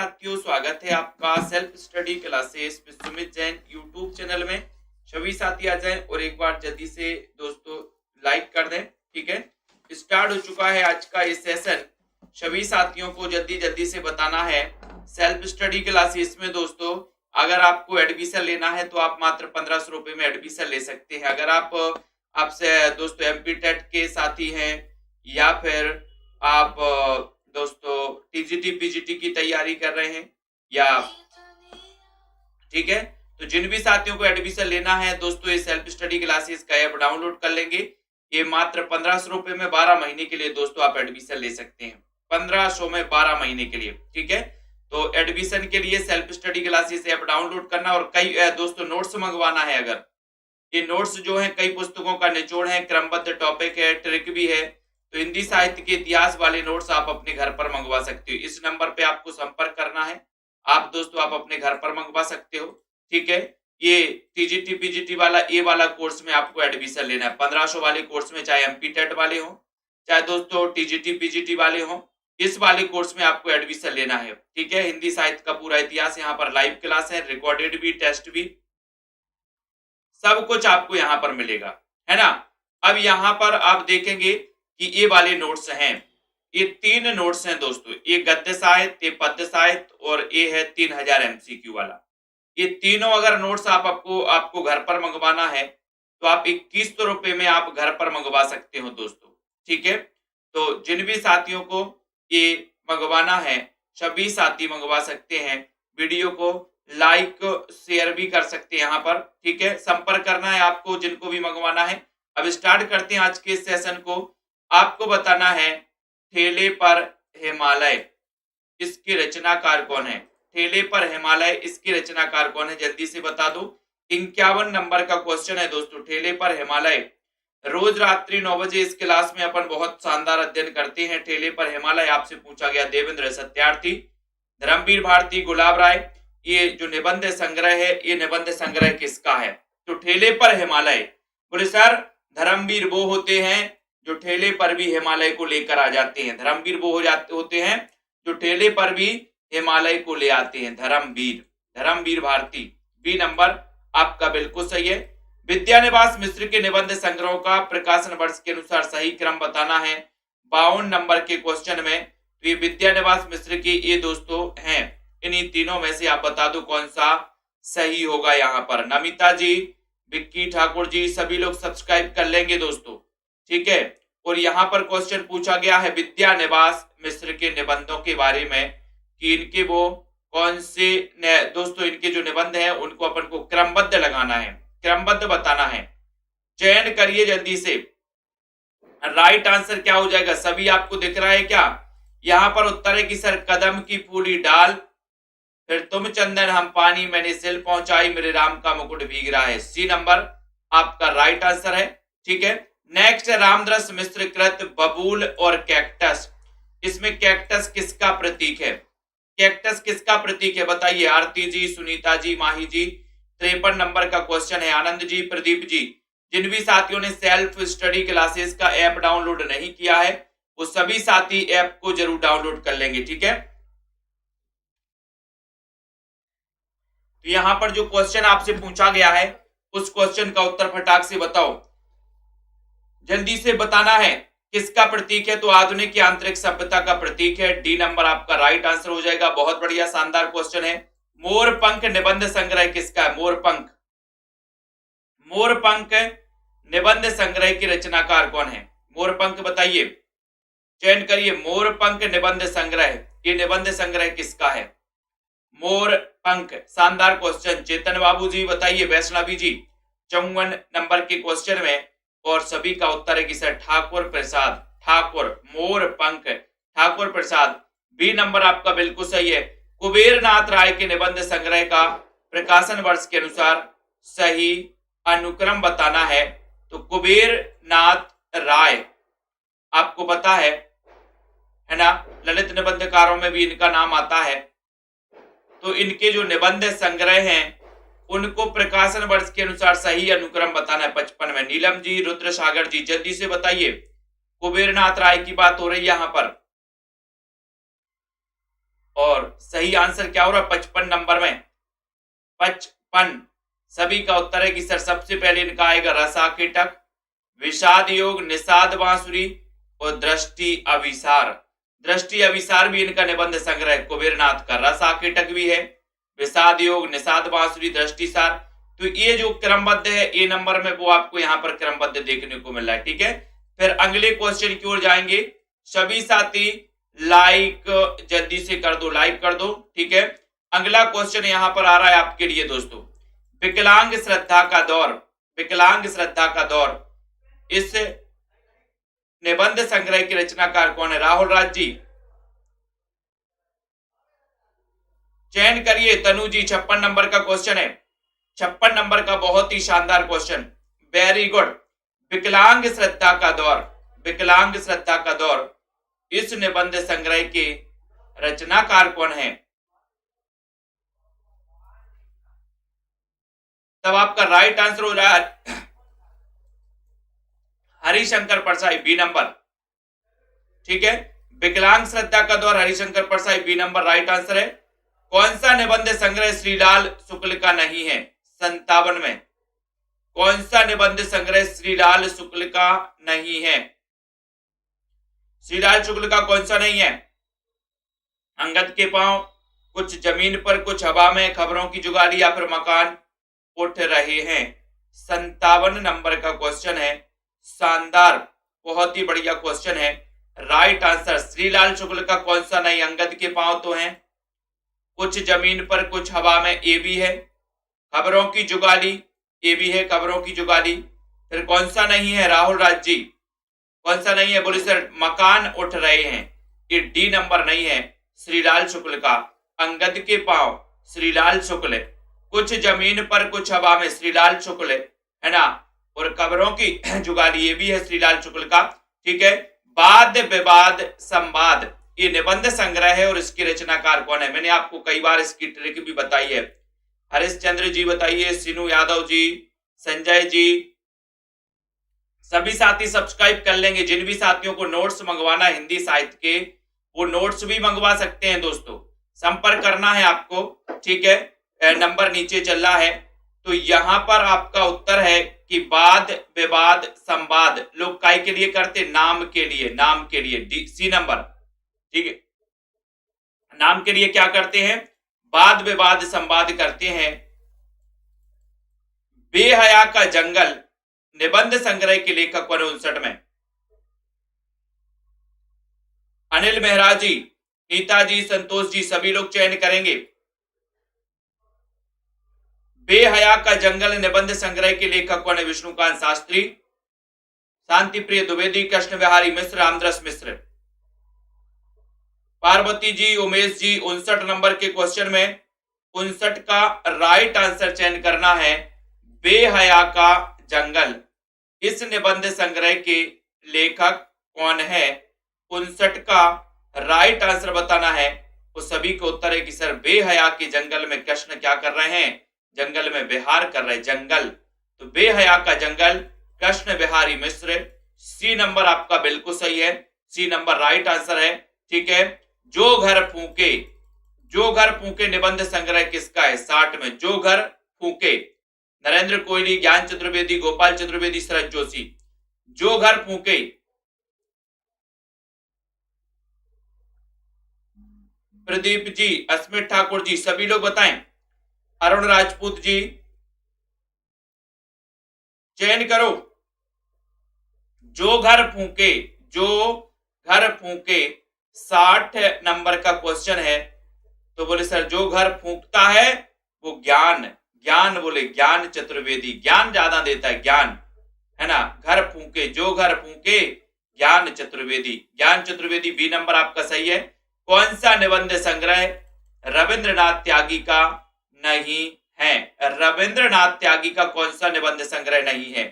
साथियों, स्वागत है आपका सेल्फ स्टडी क्लासेस में सुमित जैन यूट्यूब चैनल में। सभी साथी आ जाएं और एक बार जल्दी से दोस्तों लाइक कर दें। ठीक है, स्टार्ट हो चुका है आज का ये सेशन। सभी साथियों को जल्दी जल्दी से बताना है सेल्फ स्टडी क्लासेस में दोस्तों, अगर आपको एडमिशन लेना है तो आप मात्र 1500 रुपए में एडमिशन ले सकते हैं। अगर आपसे दोस्तों एमपी टेट के साथी हैं या फिर आप दोस्तों टीजीटी पीजीटी की तैयारी कर रहे हैं या ठीक है, तो जिन भी साथियों को एडमिशन लेना है दोस्तों, ये सेल्फ स्टडी क्लासेस का ऐप डाउनलोड कर लेंगे। ये मात्र 1500 रुपए में 12 महीने के लिए दोस्तों आप एडमिशन ले सकते हैं। 1500 में 12 महीने के लिए। ठीक है, तो एडमिशन के लिए self study classes app download करना और कई दोस्तों नोट्स मंगवाना है। अगर ये नोट्स जो है कई पुस्तकों का निचोड़ है, क्रमबद्ध टॉपिक है, ट्रिक भी है, तो हिंदी साहित्य के इतिहास वाले नोट्स आप अपने घर पर मंगवा सकते हो। इस नंबर पे आपको संपर्क करना है। आप दोस्तों आप अपने घर पर मंगवा सकते हो। ठीक है, ये टीजीटी पीजीटी वाला ए वाला कोर्स में आपको एडमिशन लेना है। 1500 वाले कोर्स में चाहे एमपी टेट वाले हो, चाहे दोस्तों टीजीटी पीजीटी वाले हो, इस वाले कोर्स में आपको एडमिशन लेना है। ठीक है, हिंदी साहित्य का पूरा इतिहास, यहाँ पर लाइव क्लास है, रिकॉर्डेड भी, टेस्ट भी, सब कुछ आपको यहाँ पर मिलेगा, है ना। अब यहाँ पर आप देखेंगे कि ये वाले नोट्स हैं, ये 3 नोट्स हैं दोस्तों। ये गद्य साहित्य, ये पद्य साहित्य और ये है 3000 एमसीक्यू वाला। ये तीनों अगर नोट्स आपको घर पर मंगवाना है तो आप 2100 रुपए में आप घर पर मंगवा सकते हो दोस्तों। ठीक है, तो जिन भी साथियों को ये मंगवाना है सभी साथी मंगवा सकते हैं। वीडियो को लाइक शेयर भी कर सकते हैं यहाँ पर। ठीक है, संपर्क करना है आपको जिनको भी मंगवाना है। अब स्टार्ट करते हैं आज के सेशन को। आपको बताना है ठेले पर हिमालय, इसके रचनाकार कौन है। ठेले पर हिमालय, इसके रचनाकार कौन है, जल्दी से बता दो। 51 नंबर का क्वेश्चन है दोस्तों, ठेले पर हिमालय। रोज रात्रि 9 बजे इस क्लास में अपन बहुत शानदार अध्ययन करते हैं। ठेले पर हिमालय आपसे पूछा गया। देवेंद्र सत्यार्थी, धर्मवीर भारती, गुलाब राय। ये जो निबंध संग्रह है, ये निबंध संग्रह किसका है। तो ठेले पर हिमालय, बोले सर धर्मवीर वो होते हैं जो ठेले पर भी हिमालय को लेकर आ जाते हैं। धर्मवीर वो होते हैं जो ठेले पर भी हिमालय को ले आते हैं। धर्मवीर भारती। बी नंबर आपका बिल्कुल सही है। विद्यानिवास मिश्र के निबंध संग्रह का प्रकाशन वर्ष के अनुसार सही क्रम बताना है। 52 नंबर के क्वेश्चन में तो ये विद्यानिवास मिश्र के ये दोस्तों हैं। इन्हीं तीनों में से आप बता दो कौन सा सही होगा। यहाँ पर नमिता जी, विक्की ठाकुर जी, सभी लोग सब्सक्राइब कर लेंगे दोस्तों। ठीक है, और यहाँ पर क्वेश्चन पूछा गया है विद्यानिवास मिश्र के निबंधों के बारे में कि इनके वो कौन से दोस्तों इनके जो निबंध हैं उनको अपन को क्रमबद्ध लगाना है, क्रमबद्ध बताना है। चयन करिए जल्दी से। राइट आंसर क्या हो जाएगा, सभी आपको दिख रहा है क्या। यहाँ पर उत्तर है कि सर कदम की फूली डाल, फिर तुम चंदन हम पानी, मैंने सिल पहुंचाई, मेरे राम का मुकुट भीग रहा है। सी नंबर आपका राइट आंसर है। ठीक है, नेक्स्ट रामदास मिश्र कृत बबूल और कैक्टस। इसमें कैक्टस किसका प्रतीक है, कैक्टस किसका प्रतीक है बताइए। आरती जी, सुनीता जी, माही जी। 53 नंबर का क्वेश्चन है। आनंद जी, प्रदीप जी। जिन भी साथियों ने सेल्फ स्टडी क्लासेस का ऐप डाउनलोड नहीं किया है वो सभी साथी ऐप को जरूर डाउनलोड कर लेंगे। ठीक है, तो यहां पर जो क्वेश्चन आपसे पूछा गया है उस क्वेश्चन का उत्तर फटाक से बताओ, जल्दी से बताना है किसका प्रतीक है। तो आधुनिक आंतरिक सभ्यता का प्रतीक है। डी नंबर आपका राइट आंसर हो जाएगा। बहुत बढ़िया, शानदार क्वेश्चन है। मोरपंख निबंध संग्रह किसका है। मोरपंख, मोरपंख निबंध संग्रह की रचनाकार कौन है। मोरपंख बताइए, चयन करिए। मोरपंख निबंध संग्रह, ये निबंध संग्रह किसका है। मोरपंख, शानदार क्वेश्चन। चेतन बाबू जी बताइए, वैष्णवी जी। 54 नंबर के क्वेश्चन में और सभी का उत्तर है कि सर ठाकुर प्रसाद, ठाकुर, मोरपंख ठाकुर प्रसाद। बी नंबर आपका बिल्कुल सही है। कुबेरनाथ राय के निबंध संग्रह का प्रकाशन वर्ष के अनुसार सही अनुक्रम बताना है। तो कुबेरनाथ राय आपको पता है ना, ललित निबंधकारों में भी इनका नाम आता है। तो इनके जो निबंध संग्रह हैं उनको प्रकाशन वर्ष के अनुसार सही अनुक्रम बताना है। 55 में। नीलम जी, रुद्र सागर जी, जल्दी से बताइए। कुबेरनाथ राय की बात हो रही है यहाँ पर। और सही आंसर क्या हो रहा है 55 नंबर में? 55 सभी का उत्तर है कि सर सबसे पहले इनका आएगा रसा कीटक, विषाद योग, निषाद बांसुरी और दृष्टि अभिसार। दृष्टि अभिसार भी इनका निबंध संग्रह कुबेरनाथ का। रसा कीटक भी है, विषाद योग, निषाद बांसुरी, दृष्टिसार। तो ये जो क्रमबद्ध है ए नंबर में वो आपको यहाँ पर क्रमबद्ध देखने को मिल रहा है। ठीक है, फिर अगले क्वेश्चन की ओर जाएंगे। सभी साथी लाइक जल्दी से कर दो, लाइक कर दो। ठीक है, अगला क्वेश्चन यहाँ पर आ रहा है आपके लिए दोस्तों, विकलांग श्रद्धा का दौर। विकलांग श्रद्धा का दौर, इस निबंध संग्रह की रचनाकार कौन है? राहुल राज जी चयन करिए। तनु जी 56 नंबर का क्वेश्चन है, 56 नंबर का बहुत ही शानदार क्वेश्चन, वेरी गुड। विकलांग श्रद्धा का दौर, विकलांग श्रद्धा का दौर, इस निबंध संग्रह के रचनाकार कौन है? तब आपका राइट आंसर हो रहा है हरिशंकर परसाई, बी नंबर। ठीक है, विकलांग श्रद्धा का दौर, Harishankar Parsai, B number right answer है। कौन सा निबंध संग्रह श्रीलाल शुक्ल का नहीं है? 57 में कौन सा निबंध संग्रह श्रीलाल शुक्ल का नहीं है? श्रीलाल शुक्ल का कौन सा नहीं है? अंगद के पांव, कुछ जमीन पर कुछ हवा में, खबरों की जुगाली, या फिर मकान उठ रहे हैं। 57 नंबर का क्वेश्चन है, शानदार, बहुत ही बढ़िया क्वेश्चन है। राइट आंसर श्रीलाल शुक्ल का कौन सा नहीं? अंगद के पांव तो हैं, कुछ जमीन पर कुछ हवा में ए भी है, खबरों की जुगाली ए भी है, खबरों की जुगाली। फिर कौन सा नहीं है राहुल राज जी? कौन सा नहीं है? बोले सर मकान उठ रहे हैं, ये डी नंबर नहीं है श्रीलाल शुक्ल का। अंगद के पांव श्रीलाल शुक्ल, कुछ जमीन पर कुछ हवा में श्रीलाल शुक्ल है ना, और खबरों की जुगाली ये भी है श्रीलाल शुक्ल का। ठीक है, वाद विवाद संवाद ये निबंध संग्रह है और इसकी रचनाकार कौन है? मैंने आपको कई बार इसकी ट्रिक भी बताई है। हरिश्चंद्र जी बताइए, सीनू यादव जी, संजय जी, सभी साथी सब्सक्राइब कर लेंगे। जिन भी साथियों को नोट्स मंगवाना हिंदी साहित्य के, वो नोट्स भी मंगवा सकते हैं दोस्तों, संपर्क करना है आपको। ठीक है, नंबर नीचे चल रहा है। तो यहां पर आपका उत्तर है कि वाद विवाद संवाद लोग काय के लिए करते? नाम के लिए, नाम के लिए, डी सी नंबर। ठीक है, नाम के लिए क्या करते हैं? वाद विवाद संवाद करते हैं। बेहया का जंगल निबंध संग्रह के लेखक कौन? 59 में अनिल मेहरा जी, नीता जी, संतोष जी, सभी लोग चयन करेंगे। बेहया का जंगल निबंध संग्रह के लेखक कौन है? विष्णुकांत शास्त्री, शांति प्रिय द्विवेदी, कृष्ण बिहारी मिश्र, रामदरस मिश्र। पार्वती जी, उमेश जी, 59 नंबर के क्वेश्चन में 59 का राइट आंसर चयन करना है। बेहया का जंगल, इस निबंध संग्रह के लेखक कौन है? 59 का राइट आंसर बताना है। तो सभी को उत्तर है कि सर बेहया के जंगल में कृष्ण क्या कर रहे हैं? जंगल में विहार कर रहे, जंगल। तो बेहया का जंगल, कृष्ण बिहारी मिश्र। सी नंबर आपका बिल्कुल सही है, सी नंबर राइट आंसर है। ठीक है, जो घर फूके, जो घर फूके निबंध संग्रह किसका है? 60 में जो घर फूके, नरेंद्र कोहली, ज्ञान चतुर्वेदी, गोपाल चतुर्वेदी, शरद जोशी। जो घर फूके, प्रदीप जी, अस्मित ठाकुर जी, सभी लोग बताएं। अरुण राजपूत जी चयन करो। जो घर फूके, जो घर फूके 60 नंबर का क्वेश्चन है। तो बोले सर जो घर फूकता है वो ज्ञान, ज्ञान बोले ज्ञान चतुर्वेदी, ज्ञान ज्यादा देता है, ज्ञान है ना। घर फूके, जो घर फूके ज्ञान चतुर्वेदी, ज्ञान चतुर्वेदी बी नंबर आपका सही है। कौन सा निबंध संग्रह रविंद्रनाथ त्यागी का नहीं है? रविंद्रनाथ त्यागी का कौन सा निबंध संग्रह नहीं है?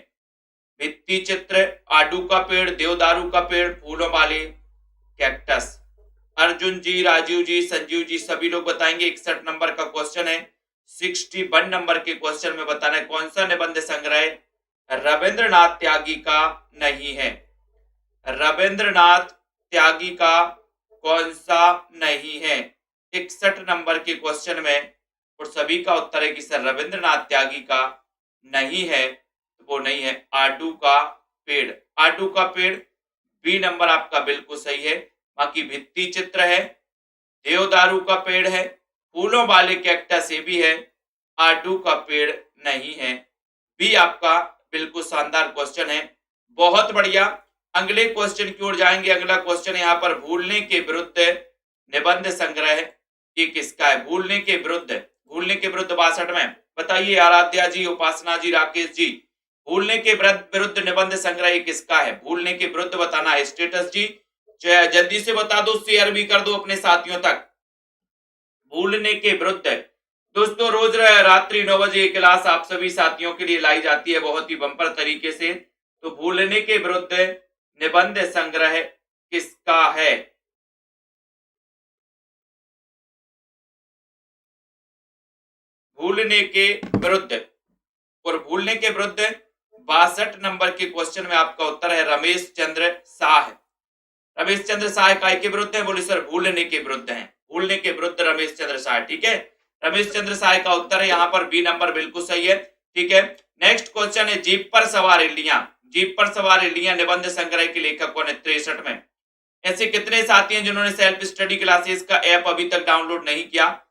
भित्ति चित्र, आडू का पेड़, देवदारू का पेड़, फूलों वाले कैक्टस। अर्जुन जी, राजीव जी, संजीव जी, सभी लोग बताएंगे। 61 नंबर का क्वेश्चन है। 61 नंबर के क्वेश्चन में बताना है कौन सा निबंध संग्रह रविंद्रनाथ त्यागी का नहीं है? रविंद्रनाथ त्यागी का कौन सा नहीं है? 61 नंबर के क्वेश्चन में, और सभी का उत्तर है कि सर रविंद्रनाथ त्यागी का नहीं है, वो नहीं है आडू का पेड़। आडू का पेड़ बी नंबर आपका बिल्कुल सही है। बाकी भित्ति चित्र है, देवदारू का पेड़ है, फूलों वाले कैक्टस ये भी है, आडू का पेड़ नहीं है। बी आपका बिल्कुल शानदार क्वेश्चन है, बहुत बढ़िया। अगले क्वेश्चन की ओर जाएंगे। अगला क्वेश्चन यहाँ पर भूलने के विरुद्ध निबंध संग्रह ये किसका है? भूलने के विरुद्ध 62 में बताइए आराध्या जी, उपासना जी, राकेश जी, भूलने के विरुद्ध निबंध संग्रह किसका है? भूलने के विरुद्ध बताना है। स्टेटस जी जल्दी से बता दो, शेयर भी कर दो अपने साथियों तक। भूलने के विरुद्ध दोस्तों रोज रात्रि 9 बजे क्लास आप सभी साथियों के लिए लाई जाती है बहुत ही बम्पर तरीके से। तो भूलने के विरुद्ध निबंध संग्रह किसका है? भूलने के विरुद्ध, और भूलने के विरुद्ध 62 नंबर के क्वेश्चन में आपका उत्तर है रमेश चंद्र शाह। रमेश चंद्र शाह काय के विरुद्ध है? बोले सर भूलने के विरुद्ध है। भूलने के विरुद्ध रमेश चंद्र शाह, ठीक है। रमेश चंद्र शाह का उत्तर है यहाँ पर बी नंबर बिल्कुल सही है, ठीक है। नेक्स्ट क्वेश्चन है जीप पर सवार इल्लियां। जीप पर सवार इल्लियां निबंध संग्रह के लेखक कौन है? 63 में। ऐसे कितने साथी हैं जिन्होंने सेल्फ स्टडी क्लासेस का ऐप अभी तक डाउनलोड नहीं किया?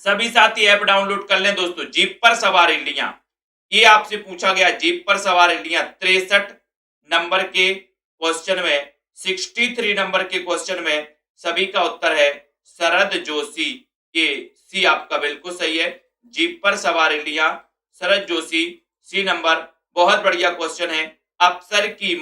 सभी साथी ऐप डाउनलोड कर लें दोस्तों। जीप पर सवार इल्लियां, ये आपसे पूछा गया। जीप पर सवार इल्लियां 63 नंबर के क्वेश्चन में, 63 नंबर के क्वेश्चन में सभी का उत्तर है शरद जोशी। ये सी आपका बिल्कुल सही है। जीप पर सवार इल्लियां शरद जोशी, सी नंबर। बहुत बढ़िया क्वेश्चन है। अफसर की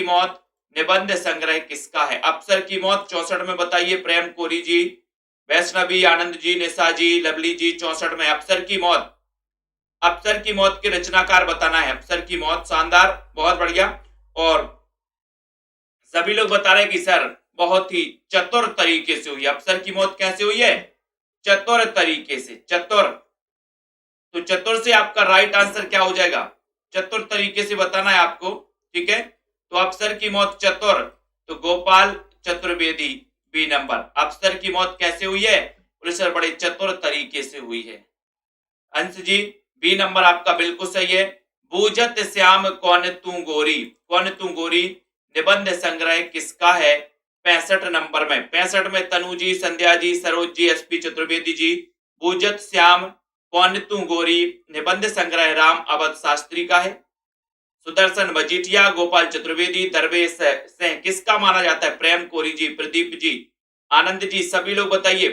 मौत निबंध संग्रह किसका है? अफसर की मौत 64 में बताइए। प्रेम कोरी जी, वैष्णवी, आनंद जी, निशा जी, लवली जी 64 में। अफसर की मौत के रचनाकार बताना है। अफसर की मौत, शानदार, बहुत बढ़िया। और सभी लोग बता रहे हैं कि सर बहुत ही चतुर तरीके से हुई। अफसर की मौत कैसे हुई है? चतुर तरीके से। चतुर, तो चतुर से आपका राइट आंसर क्या हो जाएगा? चतुर तरीके से बताना है आपको, ठीक है। तो अफसर की मौत चतुर, तो गोपाल चतुर्वेदी, बी नंबर। अफसर की मौत कैसे हुई है? बोले सर बड़े चतुर तरीके से हुई है। अंश जी, बी नंबर आपका बिल्कुल सही है। बूझत श्याम कौन तू गोरी निबंध संग्रह किसका है? 65 नंबर में। 65 में तनु जी, संध्या जी, सरोज जी, एसपी चतुर्वेदी जी। बूझत श्याम कौन तू गोरी निबंध संग्रह राम अवध शास्त्री का है। सुदर्शन मजीठिया, गोपाल चतुर्वेदी, दरवेश सिंह किसका माना जाता है? प्रेम कोरी जी, प्रदीप जी, आनंद जी, सभी लोग बताइए।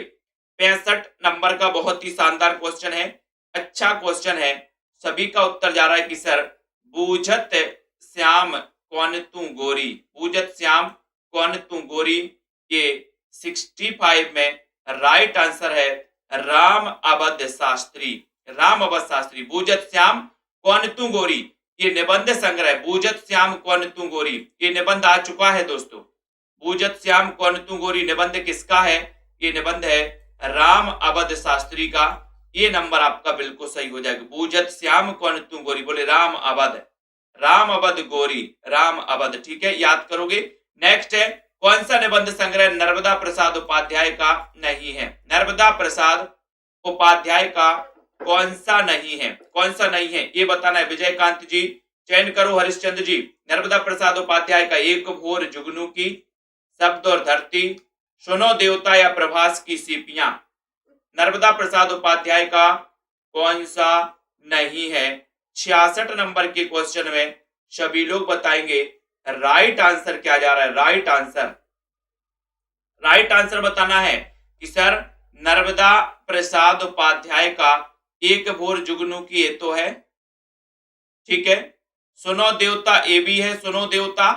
65 नंबर का बहुत ही शानदार क्वेश्चन है, अच्छा क्वेश्चन है। सभी का उत्तर जा रहा है कि सर बूझत श्याम कौन तू गोरी, बूझत श्याम कौन तू गोरी, ये 65 में राइट आंसर है राम अवध शास्त्री। राम अवध शास्त्री, बूझत श्याम कौन तू गोरी, ये निबंध संग्रह बूझत श्याम कौन तू गोरी, ये निबंध आ चुका है दोस्तों। बूझत श्याम कौन तू गोरी निबंध किसका है? ये निबंध है राम अवध शास्त्री का। ये नंबर आपका बिल्कुल सही हो जाएगा। बूझत श्याम कौन तू गोरी, बोले राम अवध गोरी, राम अवध, ठीक है, याद करोगे। नेक्स्ट है कौन सा निबंध संग्रह नर्मदा प्रसाद उपाध्याय का नहीं है? नर्मदा प्रसाद उपाध्याय का कौन सा नहीं है ये बताना है। विजयकांत जी चयन करो, हरिश्चंद्र जी। नर्मदा प्रसाद उपाध्याय का एक भोर जुगनू की, शब्द और धरती, सुनो देवता या प्रभास की सीपियां। नर्मदा प्रसाद उपाध्याय का कौन सा नहीं है? 66 नंबर के क्वेश्चन में सभी लोग बताएंगे राइट आंसर क्या जा रहा है। राइट आंसर बताना है कि सर नर्मदा प्रसाद उपाध्याय का एक भोर जुगनू की ये तो है, ठीक है। सुनो देवता ये भी है, सुनो देवता।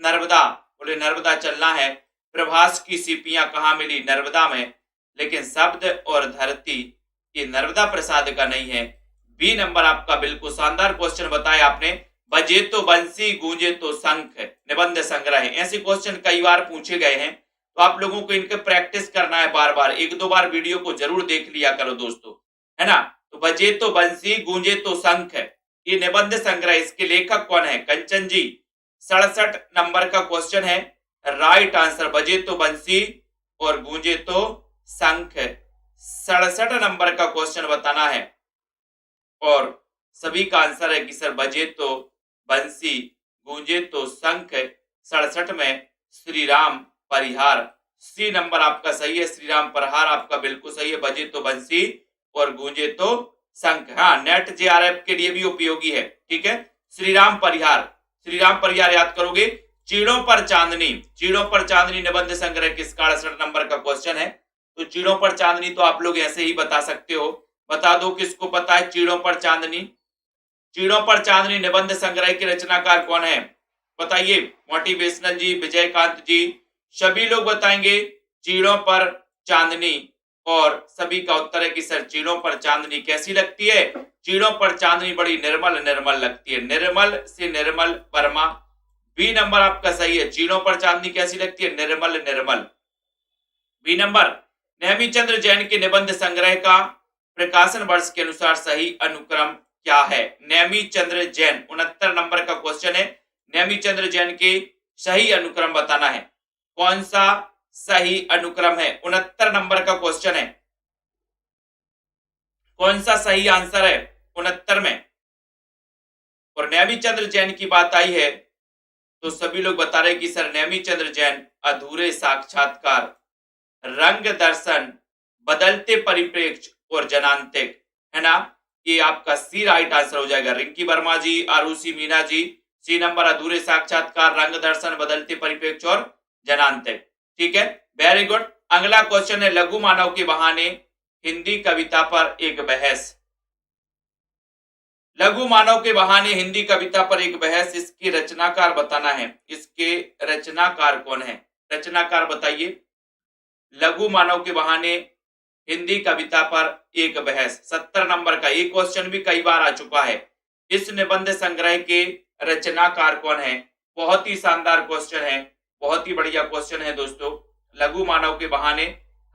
नर्मदा, बोले नर्मदा चलना है। प्रभास की सीपियां कहाँ मिली? नर्मदा में। लेकिन शब्द और धरती ये नर्मदा प्रसाद का नहीं है। बी नंबर आपका बिल्कुल शानदार क्वेश्चन बताया आपने। बजे तो बंसी गूंजे तो शंख निबंध संग्रह है। ऐसे क्वेश्चन कई बार पूछे गए हैं, तो आप लोगों को इनके प्रैक्टिस करना है बार बार। 1-2 बार वीडियो को जरूर देख लिया करो दोस्तों, है ना। तो बजे तो बंसी गूंजे तो शंख ये निबंध संग्रह, इसके लेखक कौन है? कंचन जी। 67 नंबर का क्वेश्चन है, राइट आंसर बजे तो बंसी और गूंजे तो शंख। 67 नंबर का क्वेश्चन बताना है और सभी का आंसर है कि सर बजे तो बंसी, गूंजे तो शंख। 67 में श्री राम परिहार, सी नंबर आपका सही है। श्री राम परिहार आपका बिल्कुल सही है। बजे तो बंसी और गूंजे तो शंख। हाँ, नेट जेआरएफ के लिए भी उपयोगी है। ठीक है, श्री राम परिहार, श्री राम परिहार याद करोगे। चीड़ों पर चांदनी, चीड़ों पर चांदनी निबंध संग्रह किसका? 68 नंबर का क्वेश्चन है। तो चीड़ों पर चांदनी तो आप लोग ऐसे ही बता सकते हो। बता दो किसको पता है चीड़ों पर चांदनी। चीड़ों पर चांदनी निबंध संग्रह के रचनाकार कौन है? बताइए। मोटिवेशनल जी, विजयकांत जी, सभी लोग बताएंगे चीड़ों पर चांदनी। और सभी का उत्तर है कि सर चीड़ों पर चांदनी कैसी लगती है? चीड़ों पर चांदनी बड़ी निर्मल निर्मल लगती है। निर्मल से निर्मल वर्मा, बी नंबर आपका सही है। चीड़ों पर चांदनी कैसी लगती है? निर्मल निर्मल, बी नंबर। नेमीचंद्र जैन के निबंध संग्रह का प्रकाशन वर्ष के अनुसार सही अनुक्रम क्या है? नेमीचंद्र जैन, 69 नंबर का क्वेश्चन है। नेमीचंद्र जैन के सही अनुक्रम बताना है। कौन सा सही अनुक्रम है? 69 नंबर का क्वेश्चन है। कौन सा सही आंसर है 69 में? और नेमीचंद्र जैन की बात आई है तो सभी लोग बता रहे कि सर नेमीचंद्र जैन अधूरे साक्षात्कार, रंग दर्शन, बदलते परिप्रेक्ष्य और जनांतिक, है ना? ये आपका सी राइट आंसर हो जाएगा। रिंकी वर्मा जी, आरुषि मीना जी, सी नंबर अधूरे साक्षात्कार, रंग दर्शन, बदलते परिप्रेक्ष्य और जनांतिक। ठीक है, वेरी गुड। अगला क्वेश्चन है लघु मानव के बहाने हिंदी कविता पर एक बहस। लघु मानव के बहाने हिंदी कविता पर एक बहस, इसके रचनाकार बताना है। इसके रचनाकार कौन है? रचनाकार बताइए। लघु मानव के बहाने हिंदी कविता पर एक बहस, 70 नंबर का ये क्वेश्चन भी कई बार आ चुका है। इस निबंध संग्रह के रचनाकार कौन है? बहुत ही शानदार क्वेश्चन है, बहुत ही बढ़िया क्वेश्चन है दोस्तों। लघु मानव के बहाने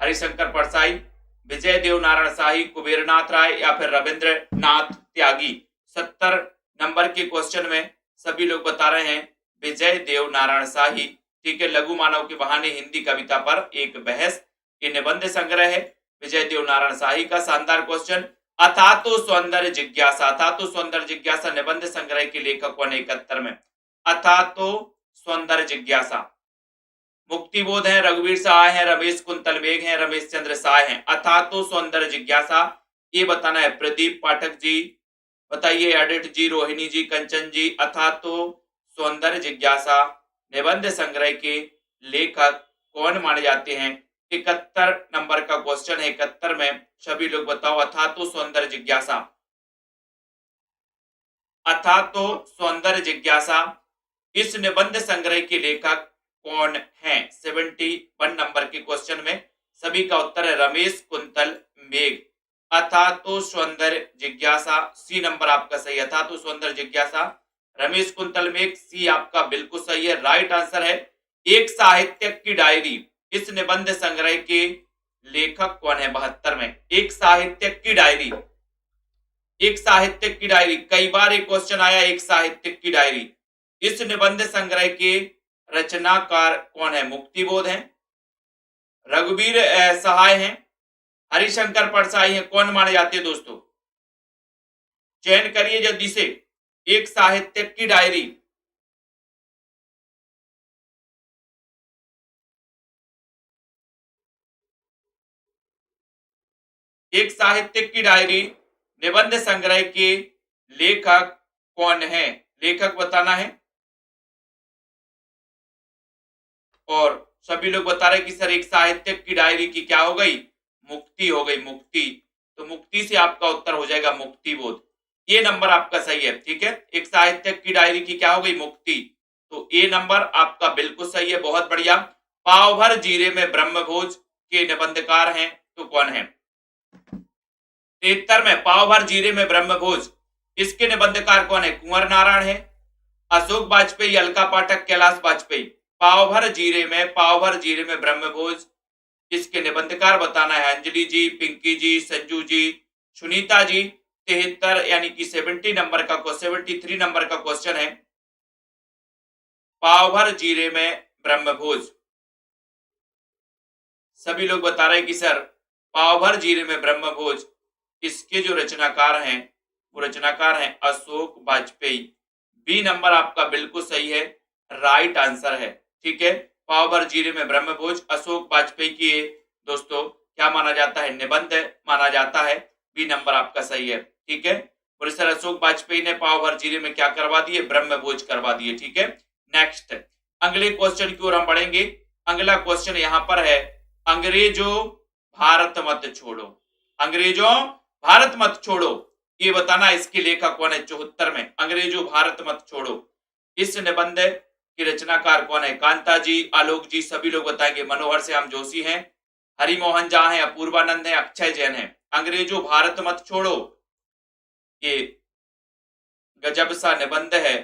हरिशंकर परसाई, विजय देव नारायण शाही, कुबेरनाथ राय या फिर रविंद्रनाथ त्यागी। 70 नंबर के क्वेश्चन में सभी लोग बता रहे हैं विजय देव नारायण शाही। ठीक है, लघु मानव के बहाने हिंदी कविता पर एक बहस, ये निबंध संग्रह है विजय देव नारायण शाही का। शानदार क्वेश्चन। अथा तो सौंदर्य जिज्ञासा, अथा तो सौंदर्य जिज्ञासा निबंध संग्रह के लेखक कौन है? 71 में अथा तो सौंदर्य जिज्ञासा। मुक्तिबोध है, रघुवीर सहाय है, रमेश कुंतल मेघ है, रमेश चंद्र सहाय है। अथा तो सौंदर्य जिज्ञासा ये बताना है। प्रदीप पाठक जी बताइए, एडिट जी, रोहिणी जी, कंचन जी। अथा तो सौंदर्य जिज्ञासा निबंध संग्रह के लेखक कौन माने जाते हैं? 71 नंबर का क्वेश्चन है। 71 में सभी लोग बताओ अथा तो सौंदर्य जिज्ञासा। अथा तो सौंदर्य जिज्ञासा इस निबंध संग्रह के लेखक कौन है? 71 नंबर के क्वेश्चन में सभी का उत्तर है रमेश कुंतल मेघ। अथा तो सौंदर्य जिज्ञासा, सी नंबर आपका सही। अथा तो सौंदर्य जिज्ञासा रमेश कुंतल मेघ, सी आपका बिल्कुल सही है। राइट आंसर है एक साहित्यक की डायरी। इस निबंध संग्रह के लेखक कौन है? 72 में एक साहित्यक की डायरी। एक साहित्यक की डायरी, कई बार एक क्वेश्चन आया एक साहित्यक की डायरी। इस निबंध संग्रह के रचनाकार कौन है? मुक्तिबोध है, रघुवीर सहाय हैं, हरिशंकर परसाई हैं, कौन माने जाते हैं दोस्तों? चयन करिए जल्दी से। एक साहित्यक की डायरी, एक साहित्यक की डायरी निबंध संग्रह के लेखक कौन है? लेखक बताना है। और सभी लोग बता रहे कि सर एक साहित्यक की डायरी की क्या हो गई? मुक्ति हो गई, मुक्ति। तो मुक्ति से आपका उत्तर हो जाएगा मुक्तिबोध। ये नंबर आपका सही है। ठीक है, एक साहित्यक की डायरी की क्या हो गई? मुक्ति। तो ये नंबर आपका बिल्कुल सही है, बहुत बढ़िया। पाव भर जीरे में ब्रह्मभोज के निबंधकार हैं तो कौन है? 73 में पाव भर जीरे में ब्रह्मभोज, इसके निबंधकार कौन है? कुंवर नारायण है, अशोक वाजपेयी, अलका पाठक, कैलाश वाजपेयी। पाव भर जीरे में ब्रह्मभोज, इसके निबंधकार बताना है। अंजलि जी, पिंकी जी, संजू जी, सुनीता जी। 73 यानी कि 73 नंबर का क्वेश्चन है पाव भर जीरे में ब्रह्मभोज। सभी लोग बता रहे हैं कि सर पाव भर जीरे में ब्रह्मभोज, इसके जो रचनाकार हैं वो रचनाकार हैं अशोक वाजपेयी। बी नंबर आपका बिल्कुल सही है, राइट आंसर है। ठीक है, पाव भर जीरे में ब्रह्मभोज अशोक वाजपेयी की दोस्तों क्या माना जाता है, निबंध माना जाता है। बी नंबर आपका सही है। ठीक है, और सर अशोक वाजपेयी ने पाव भर जीरे में क्या करवा दिए, ब्रह्मभोज करवा दिए। ठीक है, नेक्स्ट अगले क्वेश्चन की ओर हम बढ़ेंगे। अगला क्वेश्चन यहां पर है, अंग्रेजों भारत मत छोड़ो, अंग्रेजों भारत मत छोड़ो, ये बताना इसके लेखक कौन है। 74 में अंग्रेजों भारत मत छोड़ो, इस निबंध की रचनाकार कौन है। कांता जी, आलोक जी, सभी लोग बताएंगे। मनोहर श्याम जोशी हैं, हरिमोहन झा है, अपूर्वानंद है, अक्षय जैन है। अंग्रेजों भारत मत छोड़ो ये गजब सा निबंध है,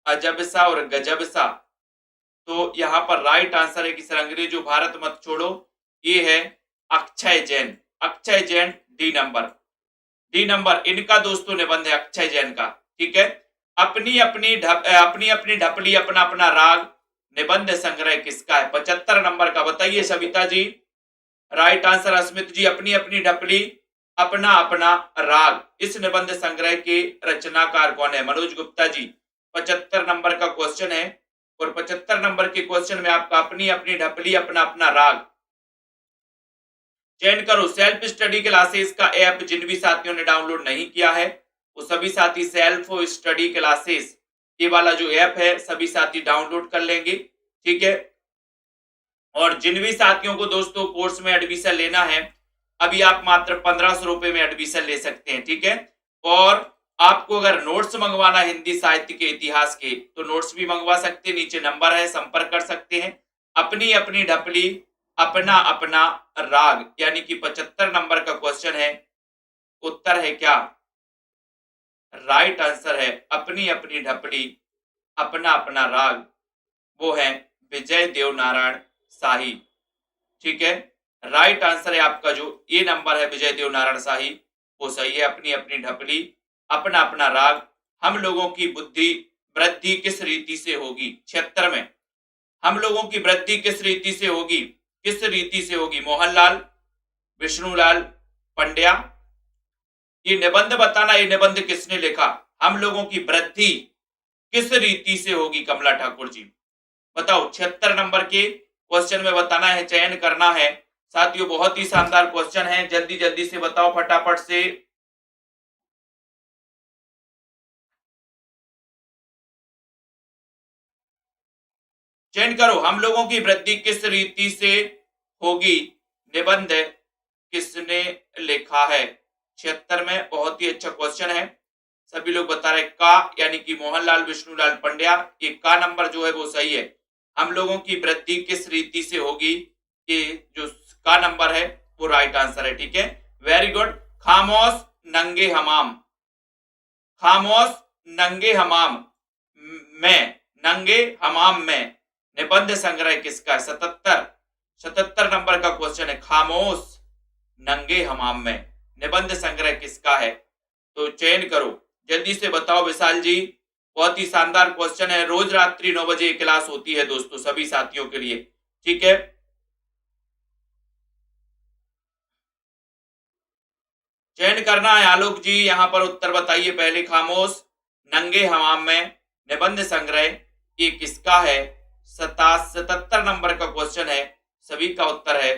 अजब सा और गजब सा। तो यहां पर राइट आंसर है कि सर अंग्रेजों भारत मत छोड़ो, ये है Akshay Jain. Akshay Jain D number, D number इनका दोस्तों निबंध है अक्षय जैन का। ठीक है, अपनी अपनी ढपली अपना अपना राग, निबंध संग्रह किसका है। 75 नंबर का बताइए सविता जी। राइट आंसर अस्मित जी, अपनी अपनी ढपली अपना अपना राग, इस निबंध संग्रह के रचनाकार कौन है। मनोज गुप्ता जी, 75 नंबर का क्वेश्चन है और 75 नंबर के क्वेश्चन में आपका अपनी अपनी ढपली अपना अपना राग चयन करो। सेल्फ स्टडी क्लासेस का ऐप जिन भी साथियों ने डाउनलोड नहीं किया है वो सभी साथी सेल्फ स्टडी क्लासेस ये वाला जो ऐप है सभी साथी डाउनलोड कर लेंगे। ठीक है, और जिन भी साथियों को दोस्तों कोर्स में एडमिशन लेना है अभी आप मात्र 1500 रुपए में एडमिशन ले सकते हैं। ठीक है, और आपको अगर नोट्स मंगवाना हिंदी साहित्य के इतिहास के तो नोट्स भी मंगवा सकते हैं, नीचे नंबर है, संपर्क कर सकते हैं। अपनी अपनी ढपली अपना अपना राग, यानी कि 75 नंबर का क्वेश्चन है, उत्तर है क्या, राइट आंसर है अपनी अपनी ढपली अपना अपना राग, वो है विजय देवनारायण शाही। ठीक है, राइट आंसर है आपका जो ये नंबर है विजय देवनारायण शाही, वो सही है। अपनी अपनी ढपली अपना अपना राग, हम लोगों की बुद्धि वृद्धि किस रीति से होगी। 76 में हम लोगों की वृद्धि किस रीति से होगी, किस रीति से होगी। मोहनलाल विष्णुलाल पंड्या, ये निबंध बताना, ये निबंध किसने लिखा। हम लोगों की वृद्धि किस रीति से होगी, कमला ठाकुर जी बताओ। 76 नंबर के क्वेश्चन में बताना है, चयन करना है साथियों। बहुत ही शानदार क्वेश्चन है, जल्दी जल्दी से बताओ फटाफट से। चयन करो, हम लोगों की वृद्धि किस रीति से होगी, निबंध किसने लिखा है। 76 में बहुत ही अच्छा क्वेश्चन है, सभी लोग बता रहे का, यानी कि मोहनलाल विष्णुलाल पंड्या, ये का नंबर जो है वो सही है। हम लोगों की वृद्धि किस रीति से होगी, ये जो का नंबर है वो राइट आंसर है। ठीक है, वेरी गुड। खामोश नंगे हमाम, खामोश नंगे हमाम में, नंगे हमाम में निबंध संग्रह किसका है। 77 नंबर का क्वेश्चन है, खामोश नंगे हमाम में निबंध संग्रह किसका है। तो चयन करो, जल्दी से बताओ विशाल जी। बहुत ही शानदार क्वेश्चन है, रोज रात्रि 9 बजे क्लास होती है दोस्तों सभी साथियों के लिए। ठीक है, चयन करना है आलोक जी, यहां पर उत्तर बताइए पहले। खामोश नंगे हमाम में निबंध संग्रह ये किसका है। 77 नंबर का क्वेश्चन है, सभी का उत्तर है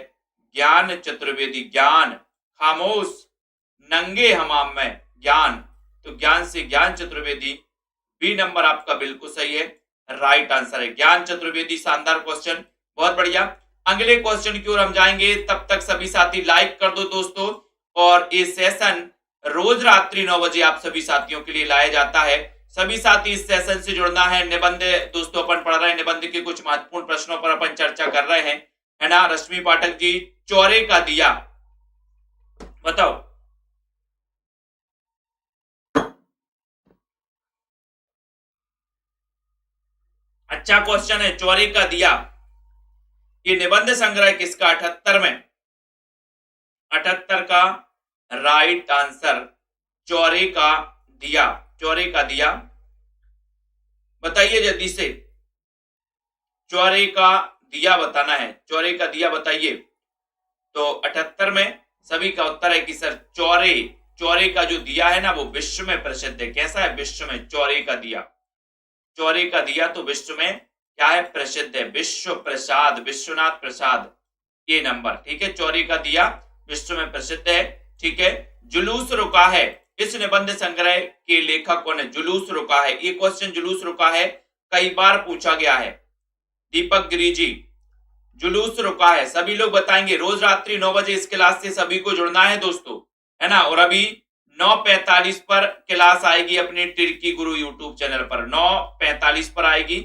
ज्ञान चतुर्वेदी। ज्ञान, खामोश नंगे हमाम में ज्ञान, तो ज्ञान से ज्ञान चतुर्वेदी। बी नंबर आपका बिल्कुल सही है, राइट आंसर है ज्ञान चतुर्वेदी। शानदार क्वेश्चन, बहुत बढ़िया। अगले क्वेश्चन की ओर हम जाएंगे, तब तक सभी साथी लाइक कर दो दोस्तों। और ये सेशन रोज रात्रि 9 बजे आप सभी साथियों के लिए लाया जाता है। सभी साथी इस सेशन से जुड़ना है। निबंध दोस्तों अपन पढ़ रहे हैं, निबंध के कुछ महत्वपूर्ण प्रश्नों पर अपन चर्चा कर रहे हैं, है ना। रश्मि पाठक जी, चौरे का दिया बताओ। अच्छा क्वेश्चन है, चौरे का दिया ये निबंध संग्रह किसका। 78 में, 78 का राइट आंसर चौरे का दिया। चौरे का दिया बताइए जल्दी से, चौरे का दिया बताना है, चौरे का दिया बताइए। तो 78 में सभी का उत्तर है कि सर चौरे, चौरे का जो दिया है ना वो विश्व में प्रसिद्ध है। कैसा है? विश्व में चौरे का दिया, चौरे का दिया तो विश्व में क्या है? प्रसिद्ध है। विश्व प्रसाद, विश्वनाथ प्रसाद, ये नंबर, ठीक है। चौरे का दिया विश्व में प्रसिद्ध है, ठीक है। जुलूस रुका है, इस निबंध संग्रह के लेखक कौन है? जुलूस रुका है, ये क्वेश्चन जुलूस रुका है कई बार पूछा गया है। दीपक गिरी जी, जुलूस रुका है, सभी लोग बताएंगे। रोज रात्रि 9 बजे इस क्लास से सभी को जुड़ना है दोस्तों, है ना। और अभी 9:45 पर क्लास आएगी अपने टिर्की गुरु यूट्यूब चैनल पर, 9:45 पर आएगी,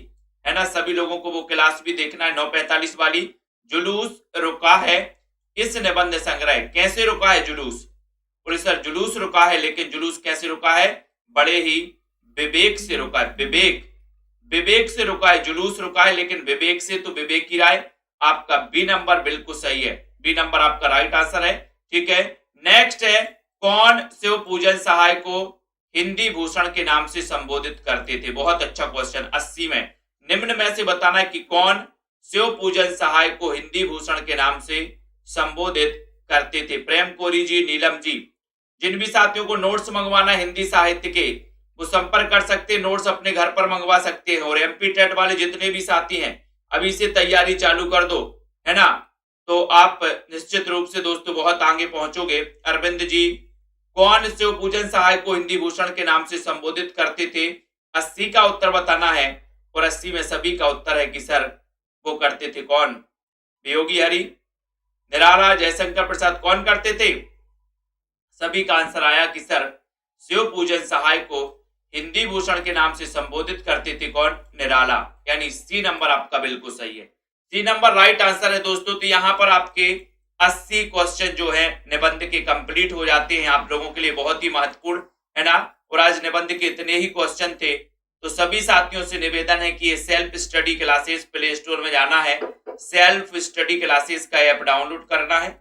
है ना। सभी लोगों को वो क्लास भी देखना है, 9:45 वाली। जुलूस रुका है इस निबंध संग्रह, कैसे रुका है जुलूस? बोले सर जुलूस रुका है, लेकिन जुलूस कैसे रुका है? बड़े ही विवेक से रुका है, विवेक, विवेक से रुका है। जुलूस रुका है लेकिन विवेक से, तो विवेक की राय। आपका बी नंबर बिल्कुल सही है, बी नंबर आपका राइट आंसर है, ठीक है। नेक्स्ट है, कौन शिव पूजन सहाय को हिंदी भूषण के नाम से संबोधित करते थे? बहुत अच्छा क्वेश्चन। 80 में निम्न में से बताना है कि कौन शिव पूजन सहाय को हिंदी भूषण के नाम से संबोधित करते थे? प्रेम कोरी जी, नीलम जी। जिन भी साथियों को नोट्स मंगवाना हिंदी साहित्य के, वो संपर्क कर सकते हैं, नोट्स अपने घर पर मंगवा सकते हैं। और एमपी टेट वाले जितने भी साथी हैं, अभी से तैयारी चालू कर दो, है ना। तो आप निश्चित रूप से दोस्तों बहुत आगे पहुंचोगे। अरविंद जी, कौन शिव पूजन सहाय को हिंदी भूषण के नाम से संबोधित करते थे? 80 का उत्तर बताना है, और 80 में सभी का उत्तर है कि सर वो करते थे कौन? वियोगी हरि, निराला, जयशंकर प्रसाद, कौन करते थे? सभी का आंसर आया कि सर शिव पूजन सहाय को हिंदी भूषण के नाम से संबोधित करते थे कौन? निराला। यानी सी नंबर आपका बिल्कुल सही है, सी नंबर राइट आंसर है दोस्तों। तो यहाँ पर आपके 80 क्वेश्चन जो है निबंध के कंप्लीट हो जाते हैं, आप लोगों के लिए बहुत ही महत्वपूर्ण, है ना। और आज निबंध के इतने ही क्वेश्चन थे, तो सभी साथियों से निवेदन है कि ये self study classes play store में जाना है, सेल्फ स्टडी क्लासेस का ऐप डाउनलोड करना है,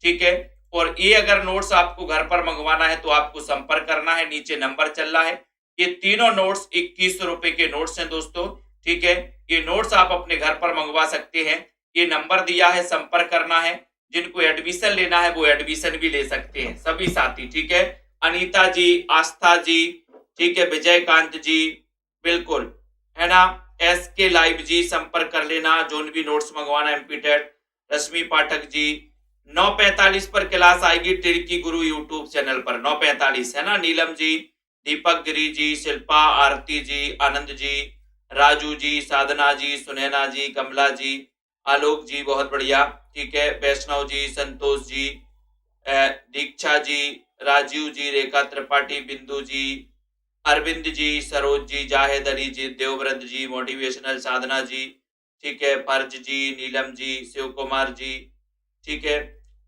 ठीक है। और ये अगर नोट्स आपको घर पर मंगवाना है तो आपको संपर्क करना है, नीचे नंबर चल रहा है। ये तीनों नोट्स 21 रुपए के नोट्स हैं दोस्तों, ठीक है। ये नोट्स आप अपने घर पर मंगवा सकते हैं, ये नंबर दिया है, संपर्क करना है। जिनको एडमिशन लेना है वो एडमिशन भी ले सकते हैं सभी साथी, ठीक है। अनीता जी, आस्था जी, ठीक है, विजयकांत जी, बिल्कुल, है ना। SK लाइव जी, संपर्क कर लेना, जो भी नोट्स मंगवाना एमपी टेट। रश्मि पाठक जी, 9:45 पर क्लास आएगी टिर्की गुरु यूट्यूब चैनल पर, 9:45, है ना। नीलम जी, दीपक गिरी जी, शिल्पा, आरती जी, आनंद जी, राजू जी, साधना जी, सुनैना जी, कमला जी, आलोक जी, बहुत बढ़िया, ठीक है। वैष्णव जी, संतोष जी, दीक्षा जी, राजीव जी, रेखा त्रिपाठी, बिंदु जी, अरविंद जी, सरोज जी, जाहिद अली जी, देवव्रत जी, मोटिवेशनल, साधना जी, ठीक है, फर्ज जी, नीलम जी, शिव कुमार जी, ठीक है,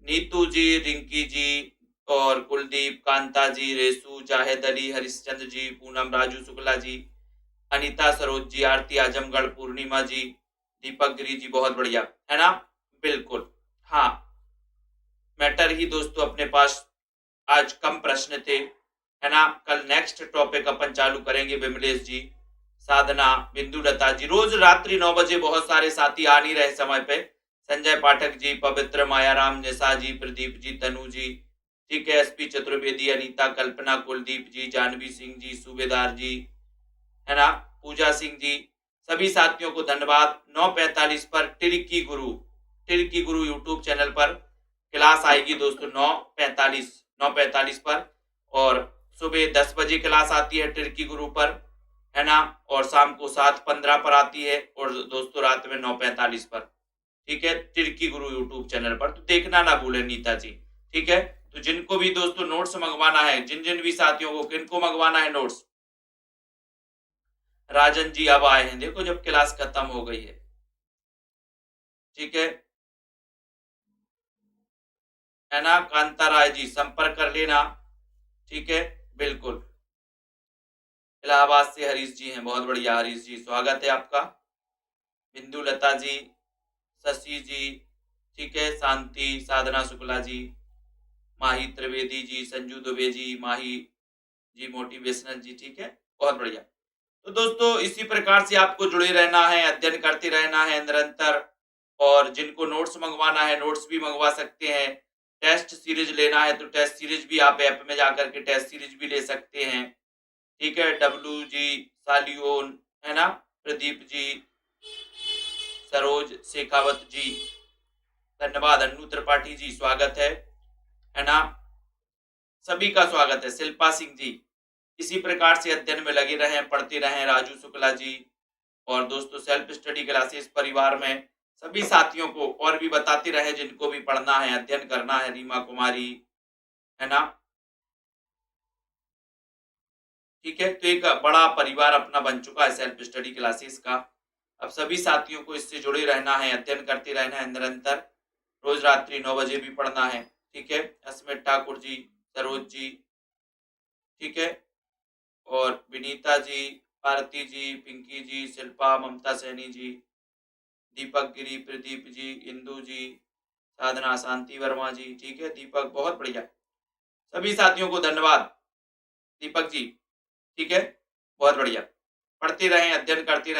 नीतू जी, रिंकी जी, और कुलदीप, कांता जी, रेसू, जाहिद अली, हरिश्चंद्र जी, पूनम, राजू शुक्ला जी, अनीता, सरोज जी, आरती आजमगढ़, पूर्णिमा जी, दीपक गिरी जी, बहुत बढ़िया, है ना। बिल्कुल, हाँ, मैटर ही दोस्तों अपने पास आज कम प्रश्न थे, है ना। कल नेक्स्ट टॉपिक अपन चालू करेंगे। विमलेश जी, साधना, बिंदु लता जी, रोज रात्रि 9 बजे बहुत सारे साथी आ नहीं रहे समय पे। संजय पाठक जी, पवित्र, मायाराम, निशा जी, प्रदीप जी, तनु जी, ठीक है, SP चतुर्वेदी, अनीता, कल्पना, कुलदीप जी, जानवी सिंह जी, सूबेदार जी, है ना, पूजा सिंह जी, सभी साथियों को धन्यवाद। 9:45 पर टिर्की गुरु यूट्यूब चैनल पर क्लास आएगी दोस्तों, 9:45 पर। और सुबह 10 बजे क्लास आती है टिर्की गुरु पर, है ना। और शाम को 7:15 पर आती है, और दोस्तों रात में 9:45 पर, ठीक है, टिर्की गुरु यूट्यूब चैनल पर। तो देखना ना भूले नीता जी, ठीक है। तो जिनको भी दोस्तों नोट्स मंगवाना है, जिन जिन भी साथियों को किनको मंगवाना है नोट्स, राजन जी अब आए हैं, देखो जब क्लास खत्म हो गई है, ठीक है ना। कांता राय जी, संपर्क कर लेना, ठीक है, बिल्कुल। इलाहाबाद से हरीश जी हैं, बहुत बढ़िया हरीश जी, स्वागत है आपका। बिंदु लता जी, शशि जी, ठीक है, शांति, साधना शुक्ला जी, माही त्रिवेदी जी, संजू दुबे जी, माही जी, मोटिवेशनल जी, ठीक है, बहुत बढ़िया। तो दोस्तों इसी प्रकार से आपको जुड़े रहना है, अध्ययन करते रहना है निरंतर, और जिनको नोट्स मंगवाना है नोट्स भी मंगवा सकते हैं। टेस्ट सीरीज लेना है तो टेस्ट सीरीज भी आप ऐप में जाकर के टेस्ट सीरीज भी ले सकते हैं। ठीक है, डब्लू जी, सालियोन, है ना, प्रदीप जी, सरोज शेखावत जी, धन्यवाद। अन्नू त्रिपाठी जी स्वागत है ना, सभी का स्वागत है। शिल्पा सिंह जी, इसी प्रकार से अध्ययन में लगे रहें, पढ़ते रहें। राजू शुक्ला जी, और दोस्तों सेल्फ स्टडी क्लासेस परिवार में सभी साथियों को और भी बताते रहे जिनको भी पढ़ना है, अध्ययन करना है। रीमा कुमारी, है ना, ठीक है। तो एक बड़ा परिवार अपना बन चुका है सेल्फ स्टडी क्लासेस का। अब सभी साथियों को इससे जुड़े रहना है, अध्ययन करते रहना है निरंतर। रोज रात्रि 9 बजे भी पढ़ना है, ठीक है। अस्मित ठाकुर जी, सरोज जी, ठीक है, और विनीता जी, भारती जी, पिंकी जी, शिल्पा, ममता सैनी जी, दीपक गिरी, प्रदीप जी, इंदू जी, साधना, शांति वर्मा जी, ठीक है। दीपक, बहुत बढ़िया, सभी साथियों को धन्यवाद। दीपक जी, ठीक है, बहुत बढ़िया। पढ़ते रहें, अध्ययन करते रहें।